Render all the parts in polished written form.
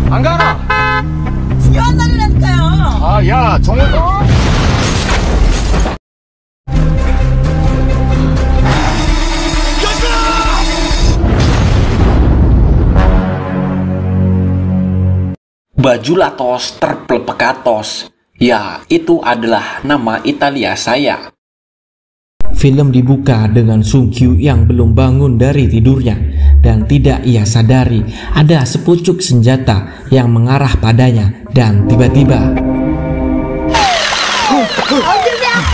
안 가나? 뛰어내리라니까요. 아, 야, 정훈. Baju Latos terpelpekatos. Ya, itu adalah nama Italia saya. Film dibuka dengan Sung Kyu yang belum bangun dari tidurnya dan tidak ia sadari ada sepucuk senjata yang mengarah padanya dan tiba-tiba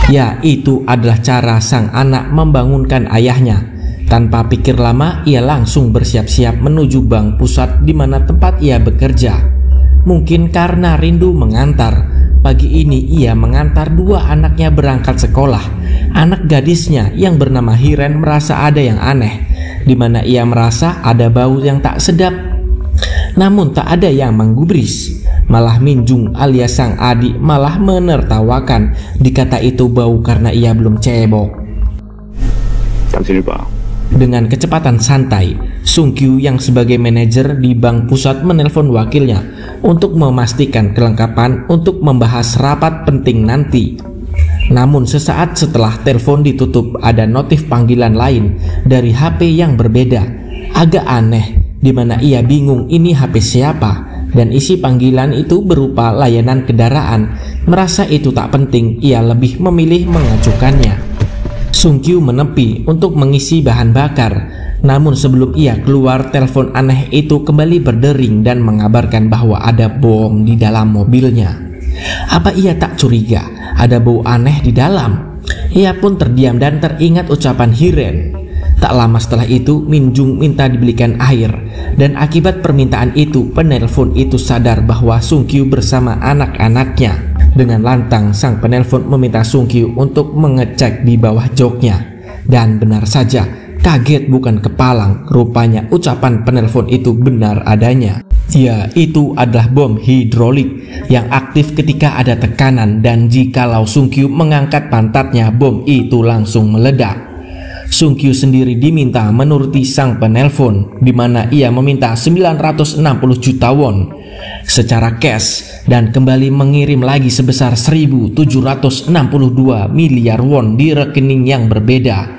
ya, itu adalah cara sang anak membangunkan ayahnya. Tanpa pikir lama, ia langsung bersiap-siap menuju bank pusat di mana tempat ia bekerja. Mungkin karena rindu mengantar, pagi ini ia mengantar dua anaknya berangkat sekolah. Anak gadisnya yang bernama Hiren merasa ada yang aneh, di mana ia merasa ada bau yang tak sedap. Namun tak ada yang menggubris. Malah Minjung alias sang adik malah menertawakan dikata itu bau karena ia belum cebok. Dengan kecepatan santai, Sung Kyu yang sebagai manajer di bank pusat menelpon wakilnya untuk memastikan kelengkapan untuk membahas rapat penting nanti. Namun sesaat setelah telepon ditutup, ada notif panggilan lain dari HP yang berbeda. Agak aneh, di mana ia bingung ini HP siapa, dan isi panggilan itu berupa layanan kendaraan. Merasa itu tak penting, ia lebih memilih mengajukannya. Sung Kyu menepi untuk mengisi bahan bakar. Namun sebelum ia keluar, telepon aneh itu kembali berdering dan mengabarkan bahwa ada bom di dalam mobilnya. Apa ia tak curiga ada bau aneh di dalam? Ia pun terdiam dan teringat ucapan Hiren. Tak lama setelah itu, Minjung minta dibelikan air, dan akibat permintaan itu, penelpon itu sadar bahwa Sung Kyu bersama anak-anaknya. Dengan lantang, sang penelpon meminta Sung Kyu untuk mengecek di bawah joknya. Dan benar saja, kaget bukan kepalang, rupanya ucapan penelpon itu benar adanya. Ya, itu adalah bom hidrolik yang aktif ketika ada tekanan, dan jikalau Sung Kyu mengangkat pantatnya, bom itu langsung meledak. Sung Kyu sendiri diminta menuruti sang penelpon, di mana ia meminta 960 juta won secara cash dan kembali mengirim lagi sebesar 1.762 miliar won di rekening yang berbeda.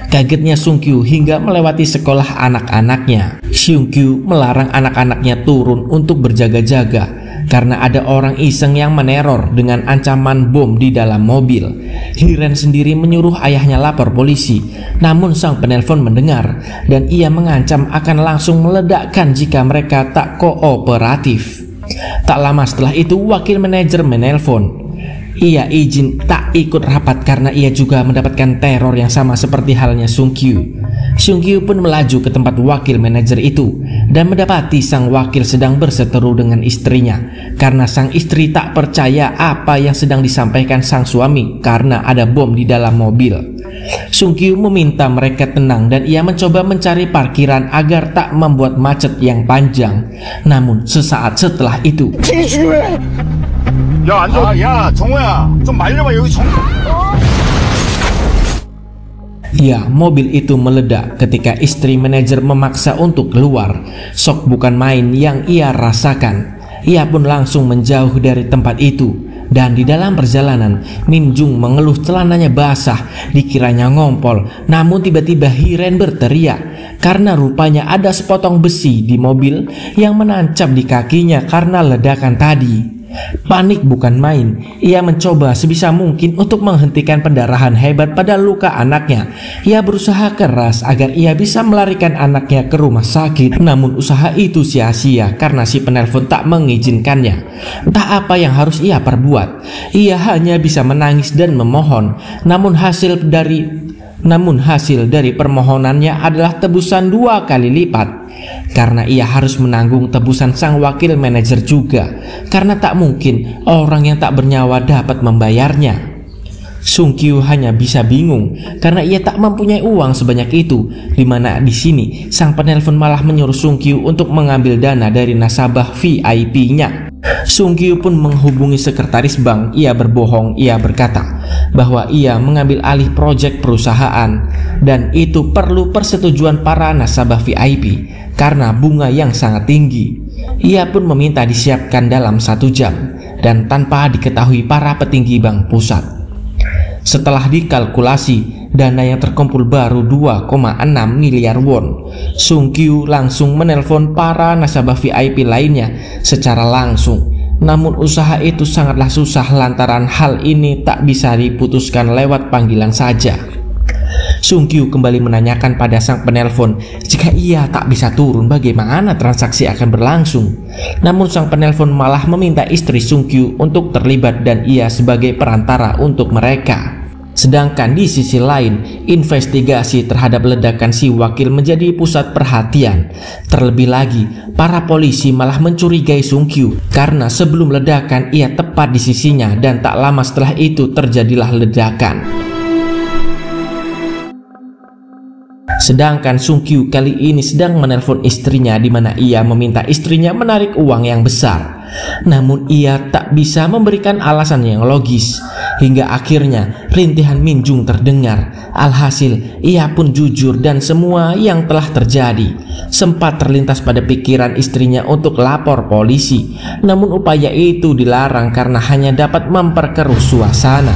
Kagetnya Sung Kyu hingga melewati sekolah anak-anaknya. Sung Kyu melarang anak-anaknya turun untuk berjaga-jaga karena ada orang iseng yang meneror dengan ancaman bom di dalam mobil. Hiren sendiri menyuruh ayahnya lapor polisi, namun sang penelpon mendengar dan ia mengancam akan langsung meledakkan jika mereka tak kooperatif. Tak lama setelah itu, wakil manajer menelpon. Ia izin tak ikut rapat karena ia juga mendapatkan teror yang sama seperti halnya Sung Kyu. Sung Kyu pun melaju ke tempat wakil manajer itu dan mendapati sang wakil sedang berseteru dengan istrinya karena sang istri tak percaya apa yang sedang disampaikan sang suami karena ada bom di dalam mobil. Sung Kyu meminta mereka tenang dan ia mencoba mencari parkiran agar tak membuat macet yang panjang. Namun sesaat setelah itu, 야, 앉아. 야, 정우야. 좀 말려봐. 여기 정. ya, mobil itu meledak ketika istri manajer memaksa untuk keluar. Shock bukan main yang ia rasakan. Ia pun langsung menjauh dari tempat itu. Dan di dalam perjalanan, Minjung mengeluh celananya basah, dikiranya ngompol. Namun tiba-tiba Hiren berteriak karena rupanya ada sepotong besi di mobil yang menancap di kakinya karena ledakan tadi. Panik bukan main, ia mencoba sebisa mungkin untuk menghentikan pendarahan hebat pada luka anaknya. Ia berusaha keras agar ia bisa melarikan anaknya ke rumah sakit, namun usaha itu sia-sia karena si penelpon tak mengizinkannya. Entah apa yang harus ia perbuat, ia hanya bisa menangis dan memohon. Namun hasil dari permohonannya adalah tebusan 2 kali lipat. Karena ia harus menanggung tebusan sang wakil manajer juga, karena tak mungkin orang yang tak bernyawa dapat membayarnya. Sung Kyu hanya bisa bingung karena ia tak mempunyai uang sebanyak itu, dimana di sini sang penelpon malah menyuruh Sung Kyu untuk mengambil dana dari nasabah VIP-nya. Sung Kyu pun menghubungi sekretaris bank. Ia berbohong, ia berkata bahwa ia mengambil alih proyek perusahaan dan itu perlu persetujuan para nasabah VIP. karena bunga yang sangat tinggi. Ia pun meminta disiapkan dalam 1 jam dan tanpa diketahui para petinggi bank pusat. Setelah dikalkulasi, dana yang terkumpul baru 2,6 miliar won. Sung Kyu langsung menelpon para nasabah VIP lainnya secara langsung. Namun usaha itu sangatlah susah lantaran hal ini tak bisa diputuskan lewat panggilan saja. Sung Kyu kembali menanyakan pada sang penelpon jika ia tak bisa turun bagaimana transaksi akan berlangsung. Namun sang penelpon malah meminta istri Sung Kyu untuk terlibat dan ia sebagai perantara untuk mereka. Sedangkan di sisi lain, investigasi terhadap ledakan si wakil menjadi pusat perhatian. Terlebih lagi, para polisi malah mencurigai Sung Kyu karena sebelum ledakan ia tepat di sisinya dan tak lama setelah itu terjadilah ledakan. Sedangkan Sung Kyu kali ini sedang menelpon istrinya di mana ia meminta istrinya menarik uang yang besar. Namun ia tak bisa memberikan alasan yang logis. Hingga akhirnya rintihan Min Jung terdengar. Alhasil ia pun jujur dan semua yang telah terjadi. Sempat terlintas pada pikiran istrinya untuk lapor polisi. Namun upaya itu dilarang karena hanya dapat memperkeruh suasana.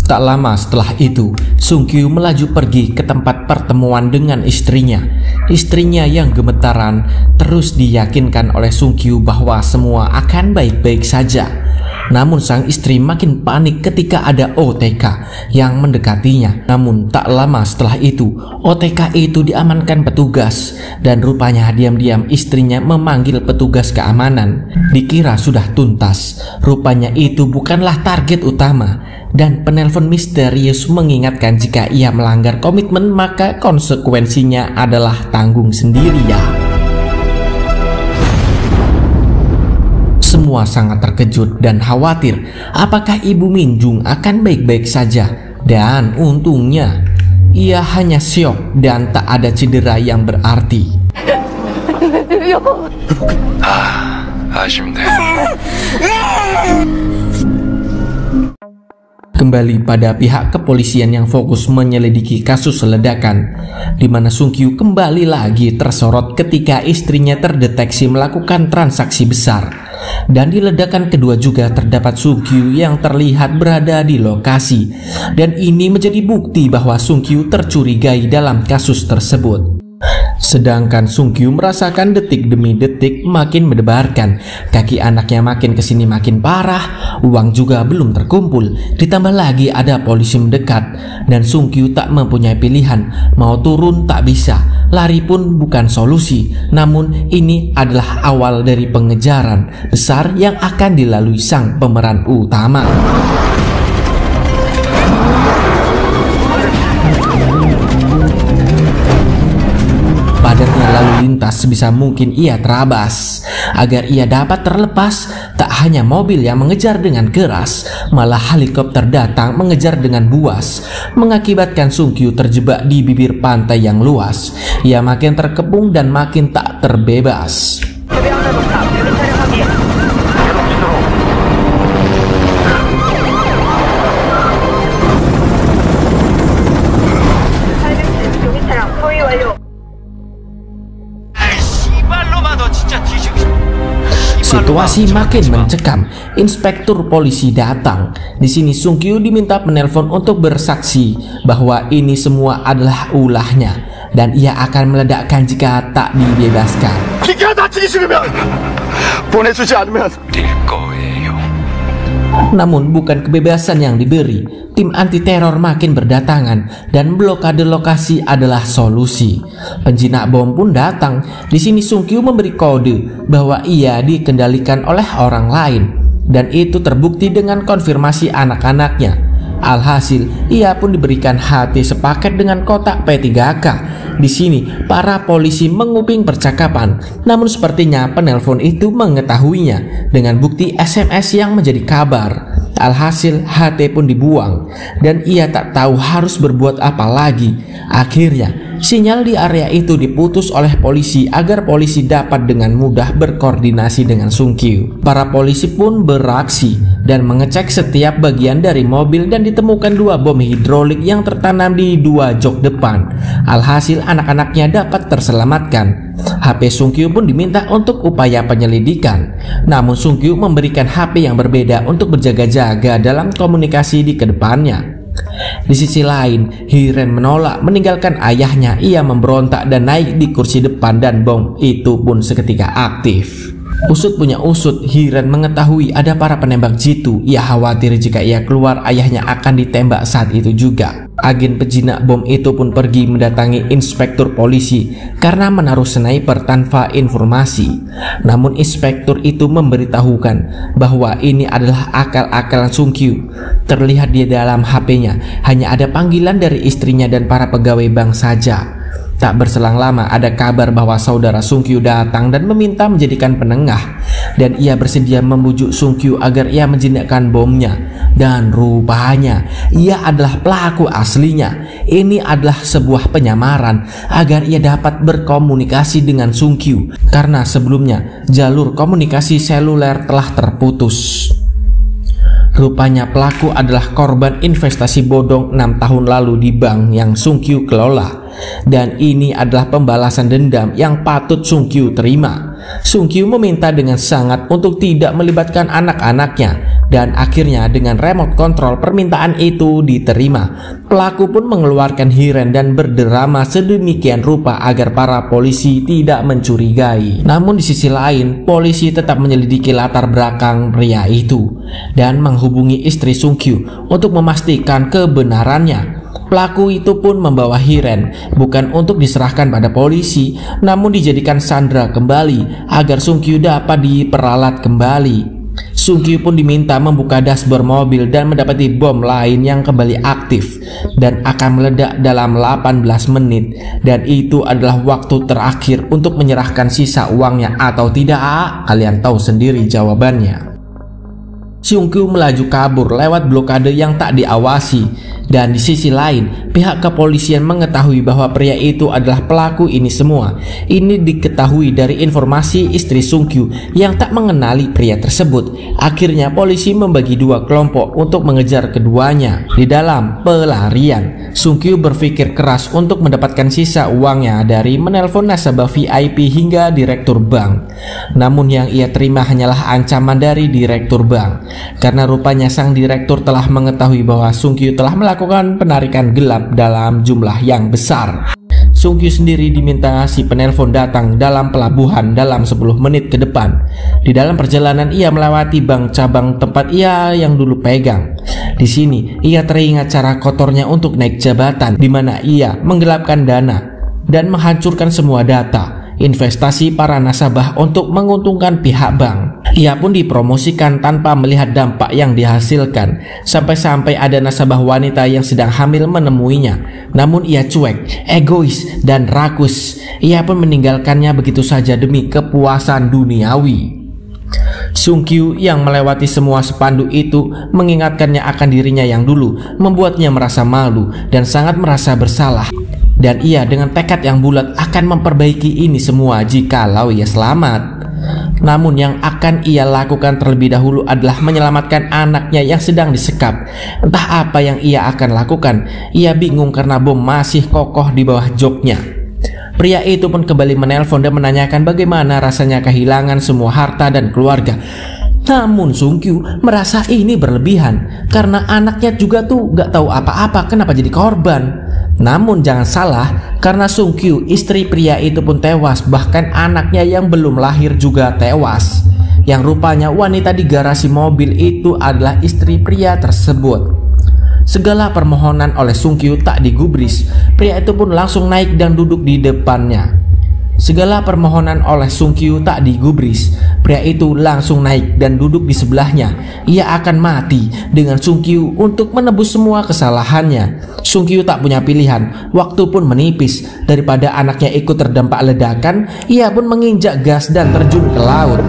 Tak lama setelah itu, Sung Kyu melaju pergi ke tempat pertemuan dengan istrinya. Istrinya yang gemetaran terus diyakinkan oleh Sung Kyu bahwa semua akan baik-baik saja. Namun sang istri makin panik ketika ada OTK yang mendekatinya. Namun tak lama setelah itu, OTK itu diamankan petugas. Dan rupanya diam-diam istrinya memanggil petugas keamanan. Dikira sudah tuntas, rupanya itu bukanlah target utama. Dan penelpon misterius mengingatkan jika ia melanggar komitmen maka konsekuensinya adalah tanggung sendiri ya. Semua sangat terkejut dan khawatir apakah Ibu Min Jung akan baik-baik saja. Dan untungnya ia hanya syok dan tak ada cedera yang berarti. Kembali pada pihak kepolisian yang fokus menyelidiki kasus ledakan, di mana Sung Kyu kembali lagi tersorot ketika istrinya terdeteksi melakukan transaksi besar. Dan di ledakan kedua juga terdapat Sung Kyu yang terlihat berada di lokasi. Dan ini menjadi bukti bahwa Sung Kyu tercurigai dalam kasus tersebut. Sedangkan Sung Kyu merasakan detik demi detik makin mendebarkan. Kaki anaknya makin kesini makin parah. Uang juga belum terkumpul. Ditambah lagi ada polisi mendekat. Dan Sung Kyu tak mempunyai pilihan. Mau turun tak bisa. Lari pun bukan solusi. Namun ini adalah awal dari pengejaran besar yang akan dilalui sang pemeran utama. Padatnya lalu lintas sebisa mungkin ia terabas. Agar ia dapat terlepas, tak hanya mobil yang mengejar dengan keras, malah helikopter datang mengejar dengan buas, mengakibatkan Sung Kyu terjebak di bibir pantai yang luas. Ia makin terkepung dan makin tak terbebas. Situasi makin mencekam. Inspektur polisi datang. Di sini Sung Kyu diminta penelpon untuk bersaksi bahwa ini semua adalah ulahnya dan ia akan meledakkan jika tak dibebaskan. Namun bukan kebebasan yang diberi. Tim anti teror makin berdatangan dan blokade lokasi adalah solusi. Penjinak bom pun datang. Di sini Sung Kyu memberi kode bahwa ia dikendalikan oleh orang lain dan itu terbukti dengan konfirmasi anak-anaknya. Alhasil ia pun diberikan HT sepaket dengan kotak P3K. Di sini para polisi menguping percakapan, namun sepertinya penelpon itu mengetahuinya dengan bukti SMS yang menjadi kabar. Alhasil HT pun dibuang dan ia tak tahu harus berbuat apa lagi. Akhirnya sinyal di area itu diputus oleh polisi agar polisi dapat dengan mudah berkoordinasi dengan Sung Kyu. Para polisi pun beraksi dan mengecek setiap bagian dari mobil dan ditemukan 2 bom hidrolik yang tertanam di 2 jok depan. Alhasil anak-anaknya dapat terselamatkan. HP Sung Kyu pun diminta untuk upaya penyelidikan. Namun Sung Kyu memberikan HP yang berbeda untuk berjaga-jaga dalam komunikasi di kedepannya. Di sisi lain, Hee-ren menolak meninggalkan ayahnya. Ia memberontak dan naik di kursi depan dan bom itu pun seketika aktif. Usut punya usut, Hee-ren mengetahui ada para penembak jitu. Ia khawatir jika ia keluar, ayahnya akan ditembak saat itu juga. Agen pejinak bom itu pun pergi mendatangi inspektur polisi karena menaruh sniper tanpa informasi. Namun inspektur itu memberitahukan bahwa ini adalah akal-akalan Sung Kyu. Terlihat di dalam HP-nya hanya ada panggilan dari istrinya dan para pegawai bank saja. Tak berselang lama ada kabar bahwa saudara Sung Kyu datang dan meminta menjadikan penengah, dan ia bersedia membujuk Sung Kyu agar ia menjinakkan bomnya. Dan rupanya ia adalah pelaku aslinya. Ini adalah sebuah penyamaran agar ia dapat berkomunikasi dengan Sung Kyu, karena sebelumnya jalur komunikasi seluler telah terputus. Rupanya pelaku adalah korban investasi bodong 6 tahun lalu di bank yang Sung Kyu kelola. Dan ini adalah pembalasan dendam yang patut Sung Kyu terima. Sung Kyu meminta dengan sangat untuk tidak melibatkan anak-anaknya, dan akhirnya dengan remote control permintaan itu diterima. Pelaku pun mengeluarkan Hee-ren dan berderama sedemikian rupa agar para polisi tidak mencurigai. Namun di sisi lain, polisi tetap menyelidiki latar belakang pria itu dan menghubungi istri Sung Kyu untuk memastikan kebenarannya. Pelaku itu pun membawa Hee-ren bukan untuk diserahkan pada polisi, namun dijadikan sandera kembali agar Sung Kyu dapat diperalat kembali. Sung Kyu pun diminta membuka dashboard mobil dan mendapati bom lain yang kembali aktif dan akan meledak dalam 18 menit, dan itu adalah waktu terakhir untuk menyerahkan sisa uangnya atau tidak. Kalian tahu sendiri jawabannya. Sung Kyu melaju kabur lewat blokade yang tak diawasi, dan di sisi lain pihak kepolisian mengetahui bahwa pria itu adalah pelaku ini semua. Ini diketahui dari informasi istri Sung Kyu yang tak mengenali pria tersebut. Akhirnya polisi membagi 2 kelompok untuk mengejar keduanya. Di dalam pelarian, Sung Kyu berpikir keras untuk mendapatkan sisa uangnya dari menelpon nasabah VIP hingga direktur bank. Namun yang ia terima hanyalah ancaman dari direktur bank, karena rupanya sang direktur telah mengetahui bahwa Sung Kyu telah melakukan penarikan gelap dalam jumlah yang besar. Sung Kyu sendiri diminta si penelpon datang dalam pelabuhan dalam 10 menit ke depan. Di dalam perjalanan ia melewati bank cabang tempat ia yang dulu pegang. Di sini ia teringat cara kotornya untuk naik jabatan, di mana ia menggelapkan dana dan menghancurkan semua data investasi para nasabah untuk menguntungkan pihak bank. Ia pun dipromosikan tanpa melihat dampak yang dihasilkan, sampai-sampai ada nasabah wanita yang sedang hamil menemuinya. Namun ia cuek, egois, dan rakus. Ia pun meninggalkannya begitu saja demi kepuasan duniawi. Sung Kyu yang melewati semua spanduk itu mengingatkannya akan dirinya yang dulu, membuatnya merasa malu dan sangat merasa bersalah. Dan ia dengan tekad yang bulat akan memperbaiki ini semua jikalau ia selamat. Namun yang akan ia lakukan terlebih dahulu adalah menyelamatkan anaknya yang sedang disekap. Entah apa yang ia akan lakukan. Ia bingung karena bom masih kokoh di bawah joknya. Pria itu pun kembali menelpon dan menanyakan bagaimana rasanya kehilangan semua harta dan keluarga. Namun Sung Kyu merasa ini berlebihan, karena anaknya juga tuh gak tahu apa-apa, kenapa jadi korban. Namun jangan salah, karena Sung Kyu, istri pria itu pun tewas, bahkan anaknya yang belum lahir juga tewas. Yang rupanya wanita di garasi mobil itu adalah istri pria tersebut. Segala permohonan oleh Sung Kyu tak digubris. Pria itu pun langsung naik dan duduk di depannya. Segala permohonan oleh Sung Kyu tak digubris. Pria itu langsung naik dan duduk di sebelahnya. Ia akan mati dengan Sung Kyu untuk menebus semua kesalahannya. Sung Kyu tak punya pilihan. Waktu pun menipis. Daripada anaknya ikut terdampak ledakan, ia pun menginjak gas dan terjun ke laut.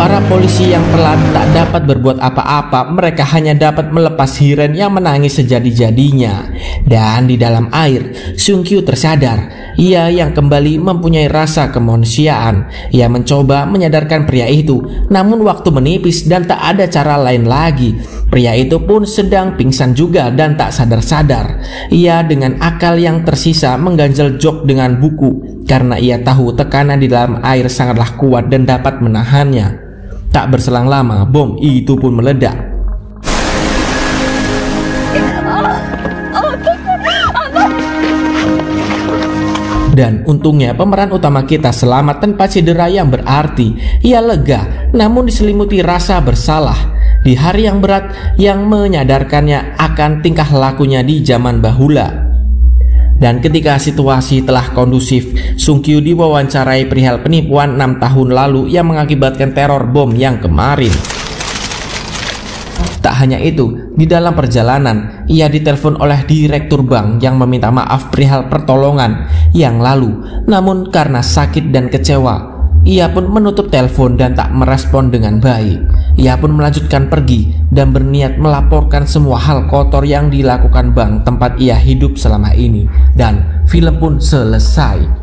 Para polisi yang pelan tak dapat berbuat apa-apa, mereka hanya dapat melepas Hiren yang menangis sejadi-jadinya. Dan di dalam air, Sung-kyu tersadar. Ia yang kembali mempunyai rasa kemanusiaan. Ia mencoba menyadarkan pria itu, namun waktu menipis dan tak ada cara lain lagi. Pria itu pun sedang pingsan juga dan tak sadar-sadar. Ia dengan akal yang tersisa mengganjal jok dengan buku, karena ia tahu tekanan di dalam air sangatlah kuat dan dapat menahannya. Tak berselang lama, bom itu pun meledak. Dan untungnya pemeran utama kita selamat tanpa cedera yang berarti. Ia lega, namun diselimuti rasa bersalah. Di hari yang berat yang menyadarkannya akan tingkah lakunya di zaman bahula. Dan ketika situasi telah kondusif, Sung-kyu diwawancarai perihal penipuan 6 tahun lalu yang mengakibatkan teror bom yang kemarin. Tak hanya itu, di dalam perjalanan, ia ditelepon oleh direktur bank yang meminta maaf perihal pertolongan yang lalu. Namun karena sakit dan kecewa, ia pun menutup telepon dan tak merespon dengan baik. Ia pun melanjutkan pergi dan berniat melaporkan semua hal kotor yang dilakukan bank tempat ia hidup selama ini. Dan film pun selesai.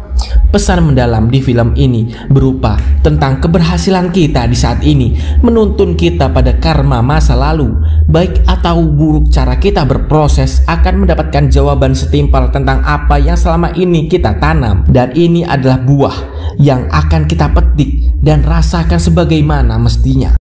Pesan mendalam di film ini berupa tentang keberhasilan kita di saat ini, menuntun kita pada karma masa lalu. Baik atau buruk cara kita berproses akan mendapatkan jawaban setimpal tentang apa yang selama ini kita tanam. Dan ini adalah buah yang akan kita petik dan rasakan sebagaimana mestinya.